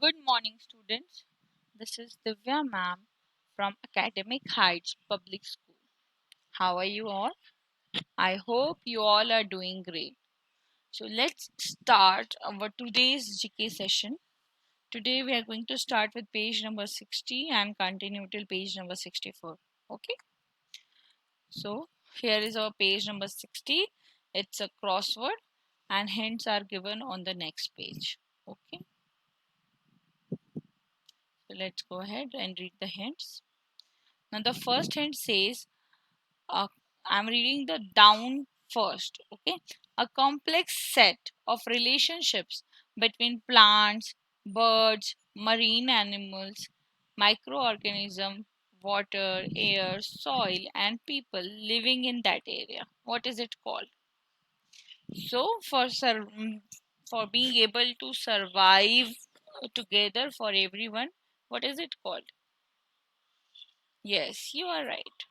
Good morning, students. This is Divya ma'am from Academic Heights Public School. How are you all? I hope you all are doing great. So let's start our today's GK session. Today we are going to start with page number 60 and continue till page number 64. Okay. So here is our page number 60. It's a crossword and hints are given on the next page. Okay. So let's go ahead and read the hints. Now the first hint says, uh, I'm reading the down first. Okay, a complex set of relationships between plants, birds, marine animals, microorganism, water, air, soil, and people living in that area. What is it called? So for being able to survive together for everyone, what is it called? Yes, you are right.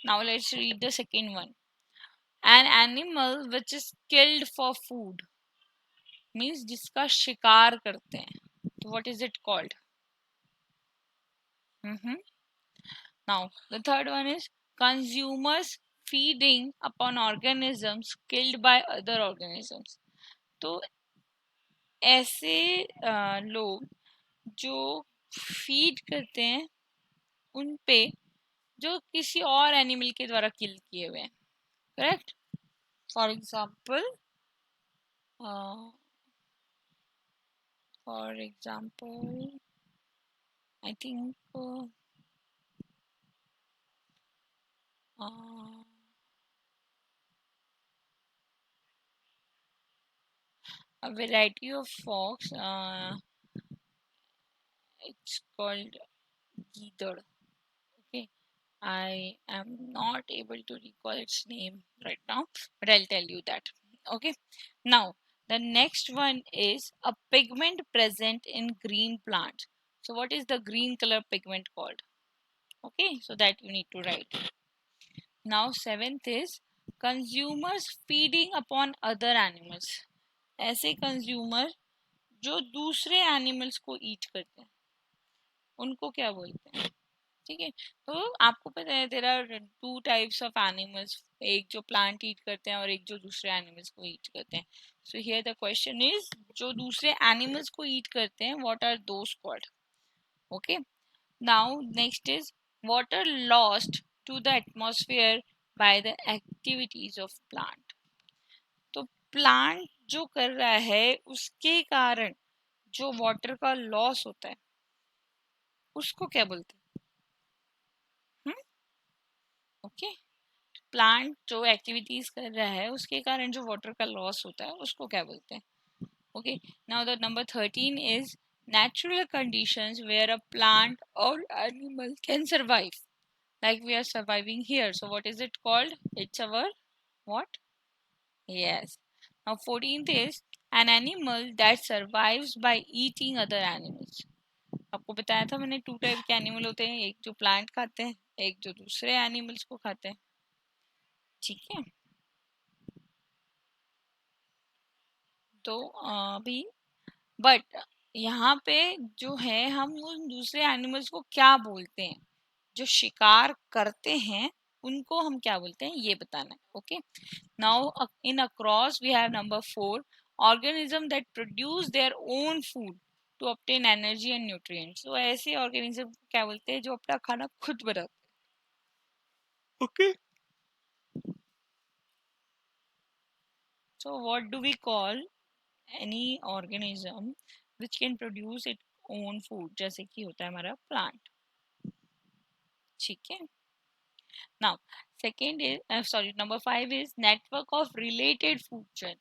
Now let's read the second one. An animal which is killed for food means जिसका शिकार करते हैं. So what is it called? Now the third one is consumers feeding upon organisms killed by other organisms. तो ऐसे लोग जो feed करते हैं उन पे जो किसी और एनिमल के द्वारा किल किए हुए हैं. Correct. For example I think a variety of frogs. It's called Gidad. Okay, I am not able to recall its name right now, but I'll tell you that. Okay, now the next one is a pigment present in green plants. So, what is the green color pigment called? Okay, so that you need to write. Now, seventh is consumers feeding upon other animals. ऐसे consumer जो दूसरे animals को eat करते हैं उनको क्या बोलते हैं. ठीक है. तो आपको पता है there are two types of animals. एक जो प्लांट ईट करते हैं और एक जो दूसरे एनिमल्स को ईट करते हैं. So here the question is जो दूसरे एनिमल्स को ईट करते हैं what are those called. Okay. Now next is water lost to the atmosphere by the activities of plant. तो प्लांट जो कर रहा है उसके कारण जो वाटर का लॉस होता है उसको क्या बोलते हैं. ओके. प्लांट जो एक्टिविटीज कर रहा है उसके कारण जो वाटर का लॉस होता है उसको क्या बोलते हैं. Okay. Now the number 13 is natural conditions where a plant or animal can survive like we are surviving here. So what is it called? It's our what? Yes. Now 14th is an animal that survives by eating other animals. आपको बताया था मैंने to type के animal होते हैं. एक जो plant खाते हैं एक जो दूसरे एनिमल्स को खाते हैं. ठीक है. तो अभी बट यहाँ पे जो है हम उन दूसरे एनिमल्स को क्या बोलते हैं जो शिकार करते हैं उनको हम क्या बोलते हैं ये बताना है. Okay. Now in across we have number 4 organism that produce their own food to obtain energy and nutrients. तो ऐसे ऑर्गेनिज्म को क्या बोलते हैं जो अपना खाना खुद बनाते हैं. Okay. So what do we call any organism which can produce its own food जैसे कि होता है हमारा प्लांट. ठीक है. Now second is sorry number 5 is network of related food chain.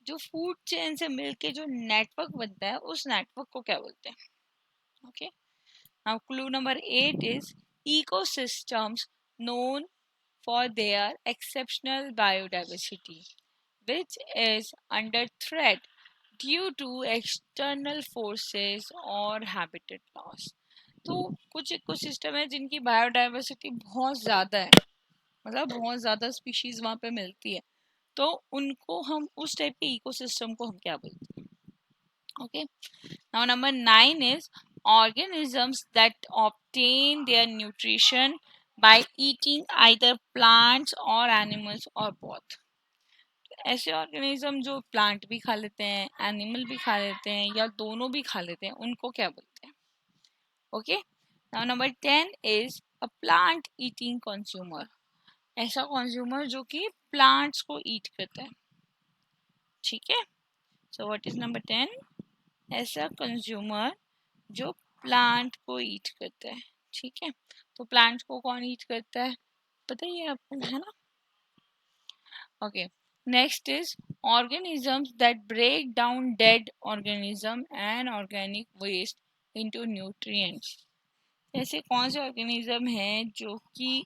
जो फूड चेन से मिलके जो नेटवर्क बनता है उस नेटवर्क को क्या बोलते हैं. Okay. Now clue number 8 is ecosystems known for their exceptional biodiversity which is under threat due to external forces और habitat loss. तो कुछ इकोसिस्टम है जिनकी बायोडाइवर्सिटी बहुत ज़्यादा है. मतलब बहुत ज़्यादा स्पीशीज वहाँ पे मिलती है. तो उनको हम उस टाइप के इकोसिस्टम को हम क्या बोलते हैं. Okay. Now number 9 is organisms that obtain their nutrition by eating either plants or animals or both. ऐसे ऑर्गेनिज्म जो प्लांट भी खा लेते हैं, एनिमल भी खा लेते हैं, या दोनों भी खा लेते हैं, उनको क्या बोलते हैं? Okay. Now number 10 is a plant eating consumer. ऐसा कंज्यूमर जो कि प्लांट्स को ईट करता है. ठीक है. So what is number 10? ऐसा कंज्यूमर जो प्लांट को ईट करता है. ठीक है. तो प्लांट को कौन ईट करता है, पता ही है आपको, है ना? Okay. Next is organisms that break down dead organism and organic waste into nutrients. ऐसे कौन से ऑर्गेनिज्म हैं जो कि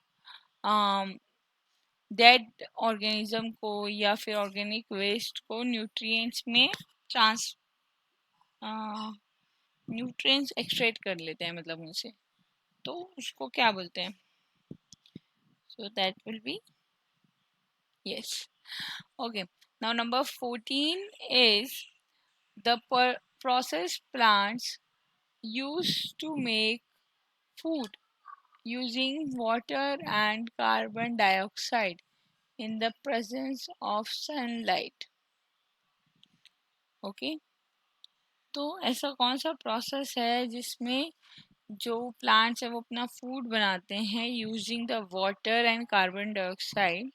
डेड ऑर्गेनिज्म को या फिर ऑर्गेनिक वेस्ट को न्यूट्रिएंट्स में ट्रांस न्यूट्रिएंट्स एक्सट्रैक्ट कर लेते हैं, मतलब उनसे, तो उसको क्या बोलते हैं? So that will be yes. Okay. Now number 14 is the processed plants used to make food using water and carbon dioxide in the presence of sunlight. Okay. तो ऐसा कौन सा प्रोसेस है जिसमें जो प्लांट्स है वो अपना फूड बनाते हैं using the water and carbon dioxide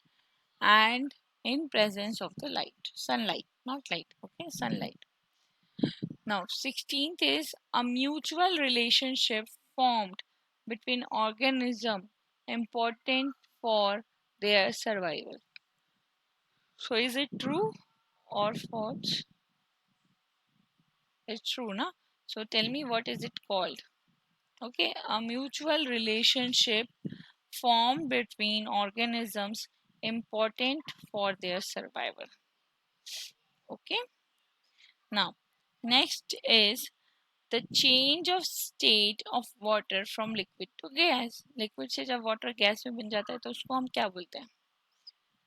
and in presence of the light, sunlight, not light, okay, sunlight. Now 16th is a mutual relationship formed between organism important for their survival. So is it true or false? It's true, na? So tell me, what is it called? Okay, a mutual relationship formed between organisms important for their survival. Okay. Now next is the change of state of water from liquid to gas. Liquid से जब water gas में बन जाता है तो उसको हम क्या बोलते हैं?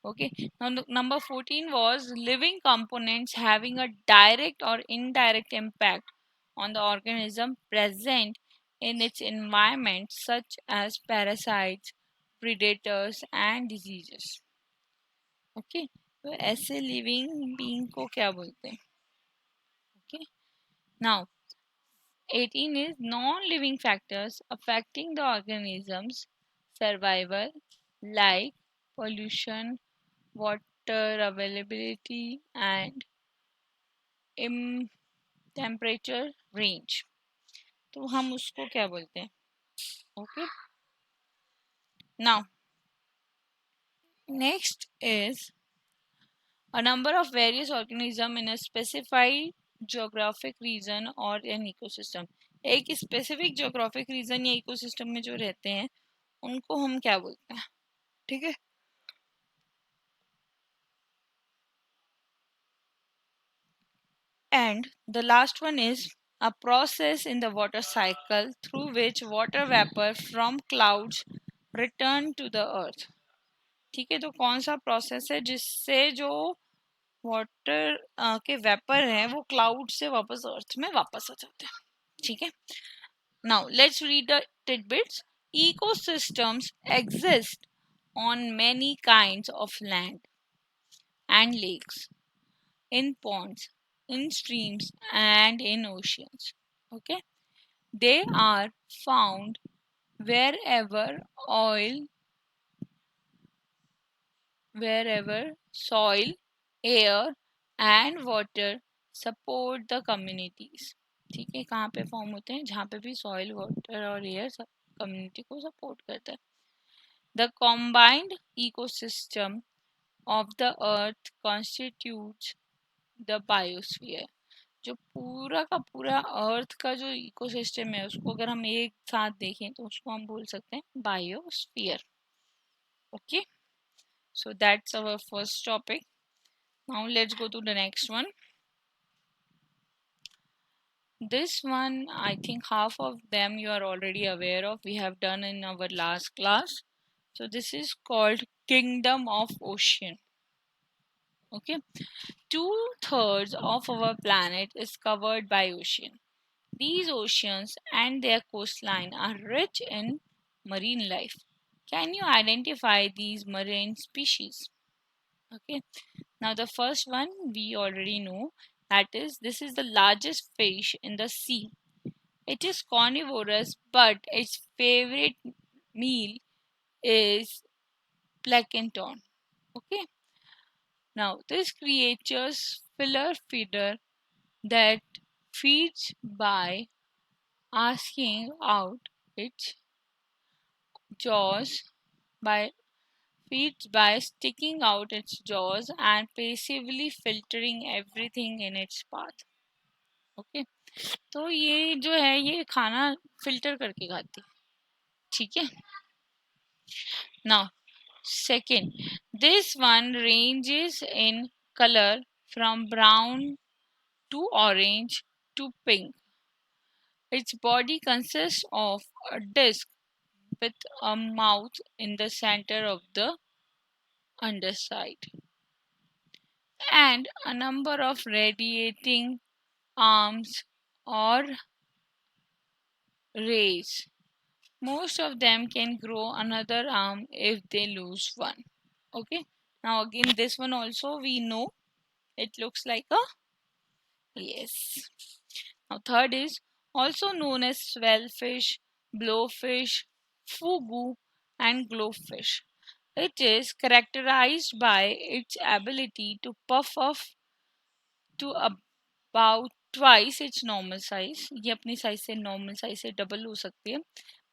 Okay. Now number 14 was living components having a direct or indirect impact on the organism present in its environment, such as parasites, predators and diseases. Okay. तो ऐसे living being को क्या बोलते हैं? Okay. Now 18 is non-living factors affecting the organism's survival, like pollution, water availability and temperature range. तो हम उसको क्या बोलते हैं? Okay. Now next is a number of various organisms in a specified geographic region or an ecosystem. एक specific geographic reason या ecosystem में जो रहते हैं उनको हम क्या बोलते हैं? ठीक है. And the last one is a process in the water cycle through which water vapor from clouds return to the earth. ठीक है. तो कौन सा प्रोसेस है जिससे जो वाटर के वेपर हैं वो क्लाउड से वापस अर्थ में वापस आ जाते हैं? ठीक है. Now let's read the tidbits. Ecosystems exist on many kinds of land and lakes, in ponds, in streams and in oceans. Okay. They are found wherever soil, air and water support the communities. ठीक है. कहाँ पे form होते हैं? जहाँ पे भी soil, water और एयर कम्युनिटी को सपोर्ट करता है. The combined ecosystem of the earth constitutes the biosphere. जो पूरा का पूरा अर्थ का जो इकोसिस्टम है उसको अगर हम एक साथ देखें तो उसको हम बोल सकते हैं biosphere. Okay. So that's our first topic. Now let's go to the next one. This one, I think half of them you are already aware of. We have done in our last class. So this is called Kingdom of Ocean. Okay, 2/3 of our planet is covered by ocean. These oceans and their coastline are rich in marine life. Can you identify these marine species? Okay, now the first one we already know, that is, this is the largest fish in the sea. It is carnivorous, but its favorite meal is plankton. Okay, now this creature's filler feeder that feeds by asking out its jaws by feeds by sticking out its jaws and passively filtering everything in its path. Okay, तो ये जो है ये खाना filter करके खाती है. ठीक है. Now second, this one ranges in color from brown to orange to pink. Its body consists of a disc with a mouth in the center of the underside and a number of radiating arms or rays. Most of them can grow another arm if they lose one. Okay. Now again this one also we know it looks like a yes. Now third is also known as swellfish, blowfish, fugu and glowfish. It is characterized by its ability to puff up to about twice its normal size. ये अपनी size से normal size से double हो सकती है.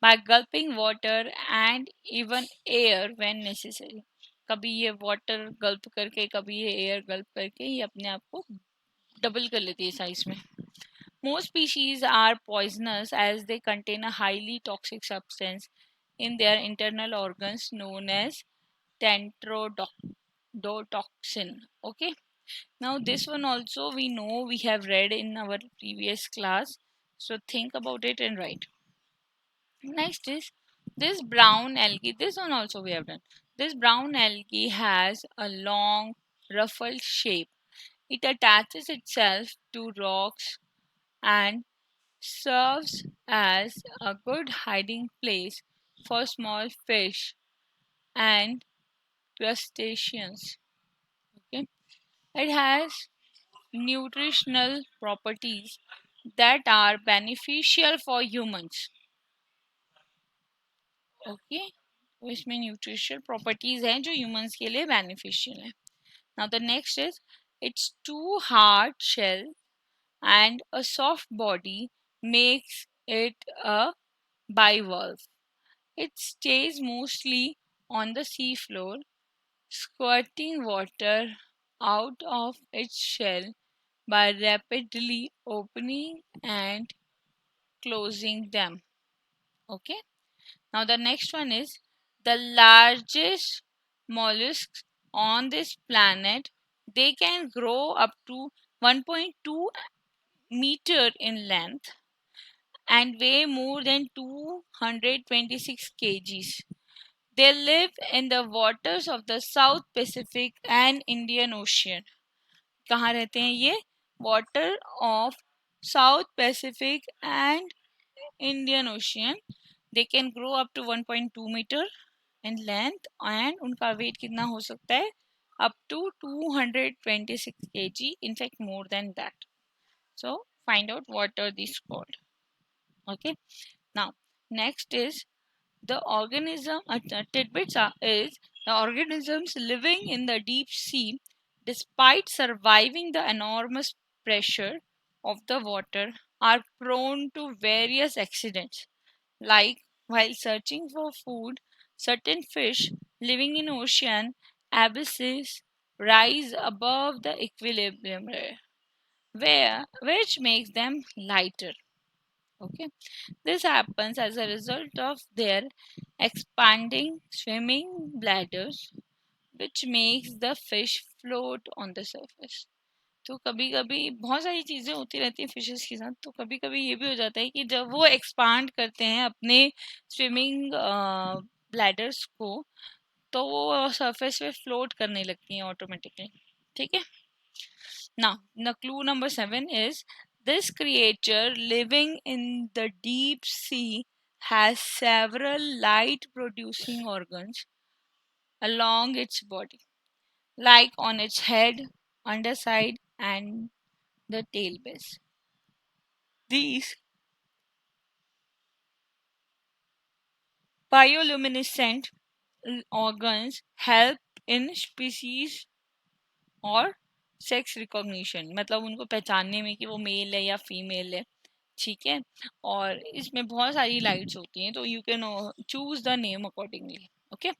By gulping water and even air when necessary. कभी ये water gulp करके कभी ये air gulp करके ये अपने आप को double कर लेती है size में. Most species are poisonous as they contain a highly toxic substance in their internal organs known as tetrodotoxin. Okay. Now this one also we know we have read in our previous class. So think about it and write. Next is this brown algae. This one also we have done. This brown algae has a long ruffled shape. It attaches itself to rocks and serves as a good hiding place for small fish and crustaceans. Okay. It has nutritional properties that are beneficial for humans. Okay, तो इसमें nutritional properties हैं जो humans के लिए beneficial है. Now the next is its two hard shell and a soft body makes it a bivalve. It stays mostly on the seafloor, squirting water out of its shell by rapidly opening and closing them. Okay. Now the next one is the largest mollusks on this planet. They can grow up to 1.2 meter in length and weigh more than 226 kgs. They live in the waters of the South Pacific and Indian Ocean. कहाँ रहते हैं ये? Water of South Pacific and Indian Ocean. They can grow up to 1.2 meter in length and उनका weight कितना हो सकता है? Up to 226 kg, in fact more than that. So find out what are these called. Okay. Now next is the organism tidbits is the organisms living in the deep sea, despite surviving the enormous pressure of the water, are prone to various accidents. Like while searching for food, certain fish living in ocean abysses rise above the equilibrium layer, which makes them lighter. Okay, this happens as a result of their expanding swimming bladders, which makes the fish float on the surface. तो कभी कभी बहुत सारी चीज़ें होती रहती हैं fishes के साथ. तो कभी कभी ये भी हो जाता है कि जब वो एक्सपांड करते हैं अपने स्विमिंग ब्लैडर्स को, तो वो सरफेस पे फ्लोट करने लगती हैं ऑटोमेटिकली. ठीक है. Now, the clue number 7 is this creature living in the deep sea has several light producing organs along its body, like on its head, underside, and the tail base. These bioluminescent organs help in species और sex recognition, मतलब उनको पहचानने में कि वो mail है या female है. ठीक है. और इसमें बहुत सारी लाइट्स होती हैं, तो you can choose the name accordingly. Okay.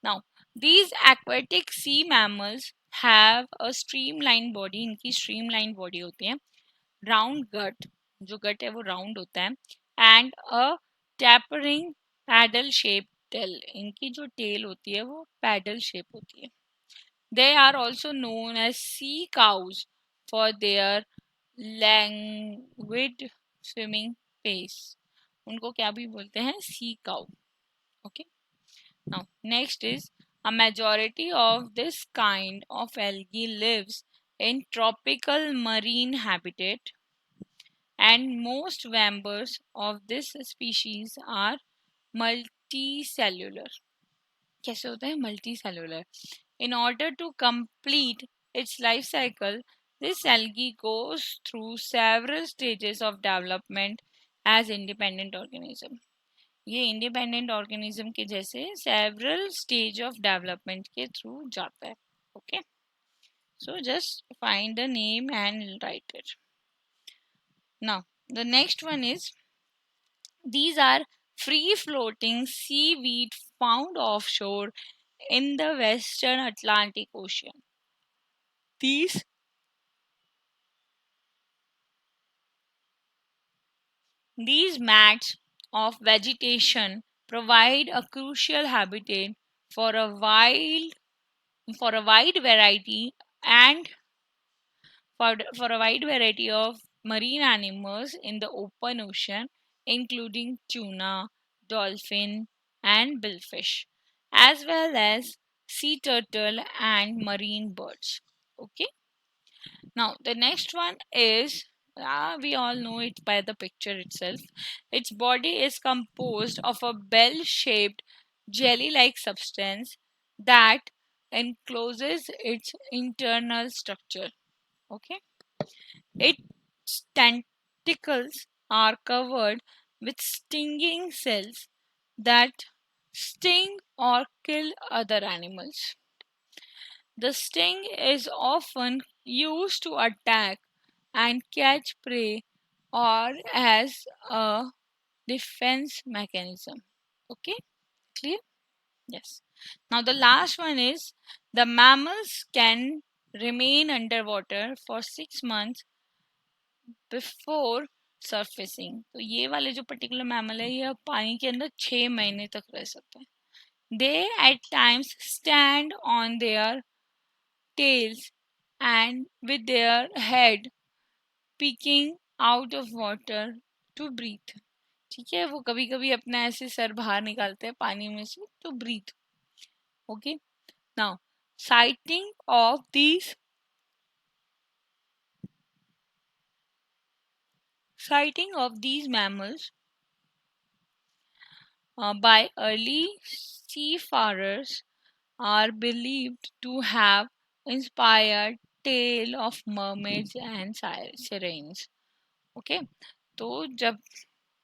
Now these aquatic sea mammals have a streamline body. इनकी स्ट्रीमलाइन बॉडी होती है. राउंड गट, जो गट है वो राउंड होता है. And a tapering paddle shape tail. इनकी जो टेल होती है वो पैडल शेप होती है. They are also known as sea cows for their languid swimming pace. उनको क्या भी बोलते हैं? Sea cow. Okay. Now, next is a majority of this kind of algae lives in tropical marine habitat, and most members of this species are multicellular. कैसे होता है multicellular? In order to complete its life cycle, this algae goes through several stages of development as independent organism. ये independent organism के जैसे several stage of development के through जाता है. Okay. So just find the name and write it. Now the next one is, these are free floating seaweed found offshore in the western Atlantic Ocean. These These mats of vegetation provide a crucial habitat for a wide variety and for a wide variety of marine animals in the open ocean, including tuna, dolphin, and billfish, as well as sea turtle and marine birds. Okay. Now, the next one is, we all know it by the picture itself. Its body is composed of a bell shaped jelly like substance that encloses its internal structure. Okay. Its tentacles are covered with stinging cells that sting or kill other animals. The sting is often used to attack and catch prey or as a defense mechanism. Okay, clear? Yes. Now the last one is, the mammals can remain underwater for 6 months before surfacing. तो ये वाले जो particular mammal है ये पानी के अंदर 6 महीने तक रह सकते हैं. They at times stand on their tails and with their head peeking out of water to breathe. ठीक है, वो कभी कभी अपना ऐसे सर बाहर निकालते हैं पानी में से तो breathe. Okay. Now sighting of these sighting of these mammals by early seafarers are believed to have inspired tale of mermaids and sirens. Okay. तो जब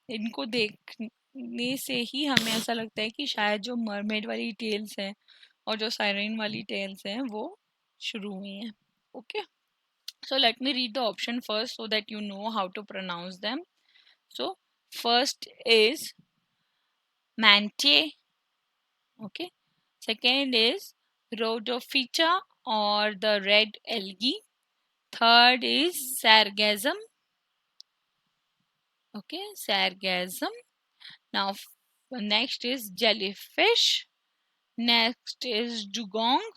इनको देखने से ही हमें ऐसा लगता है कि शायद जो मरमेड वाली टेल्स हैं और जो साइरेन वाली टेल्स हैं वो शुरू हुई हैं. Okay. So let me read the option first so that you know how to pronounce them. So first is Mantae. Okay. Second is Rhodophyta or the red algae. Third is Sargassum. Okay, Sargassum. Now next is jellyfish. Next is dugong.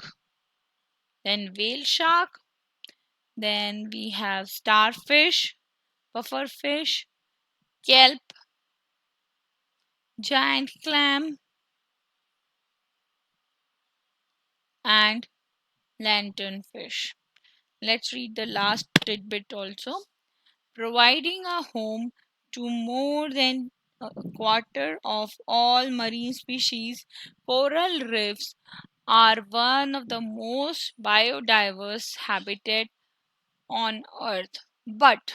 Then whale shark. Then we have starfish, pufferfish, kelp, giant clam, and lanternfish. let's read the last tidbit also. Providing a home to more than a quarter of all marine species, coral reefs are one of the most biodiverse habitat on earth. But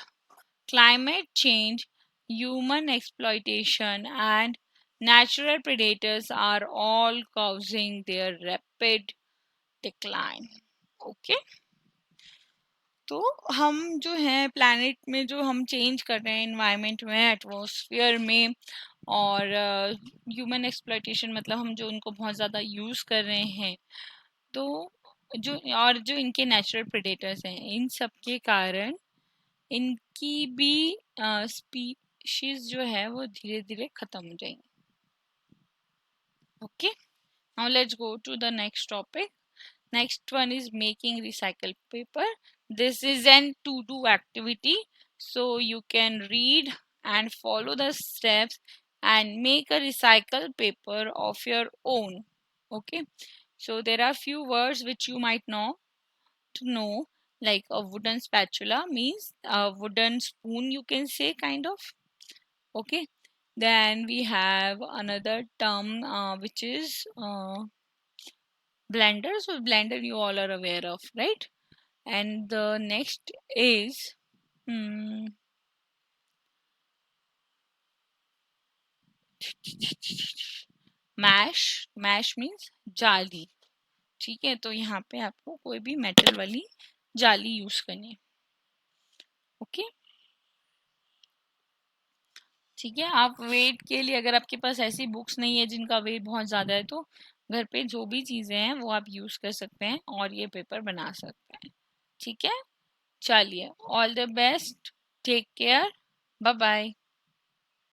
climate change, human exploitation, and natural predators are all causing their rapid decline. Okay, तो हम जो है planet में जो हम change कर रहे हैं इन्वायरमेंट में, एटमॉस्फेयर में, और ह्यूमन एक्सप्लॉइटेशन मतलब हम जो उनको बहुत ज़्यादा यूज़ कर रहे हैं, तो जो और जो इनके नेचुरल प्रेडेटर्स हैं, इन सब के कारण इनकी भी स्पीशीज जो है वो धीरे धीरे खत्म हो जाएंगी. Okay, now let's go to the next topic. Next one is making recycled paper. This is an to-do activity, so you can read and follow the steps and make a recycled paper of your own. Okay, so there are few words which you might know, like a wooden spatula means a wooden spoon, you can say, kind of. Okay, then we have another term which is blender. So blender you all are aware of, right? And the next is hmm, mash means जाली. ठीक है, तो यहाँ पे आपको कोई भी metal वाली जाली यूज करनी है. ओके, ठीक है. आप वेट के लिए, अगर आपके पास ऐसी बुक्स नहीं है जिनका वेट बहुत ज़्यादा है, तो घर पे जो भी चीज़ें हैं वो आप यूज़ कर सकते हैं और ये पेपर बना सकते हैं. ठीक है, चलिए, all the best, take care, bye bye.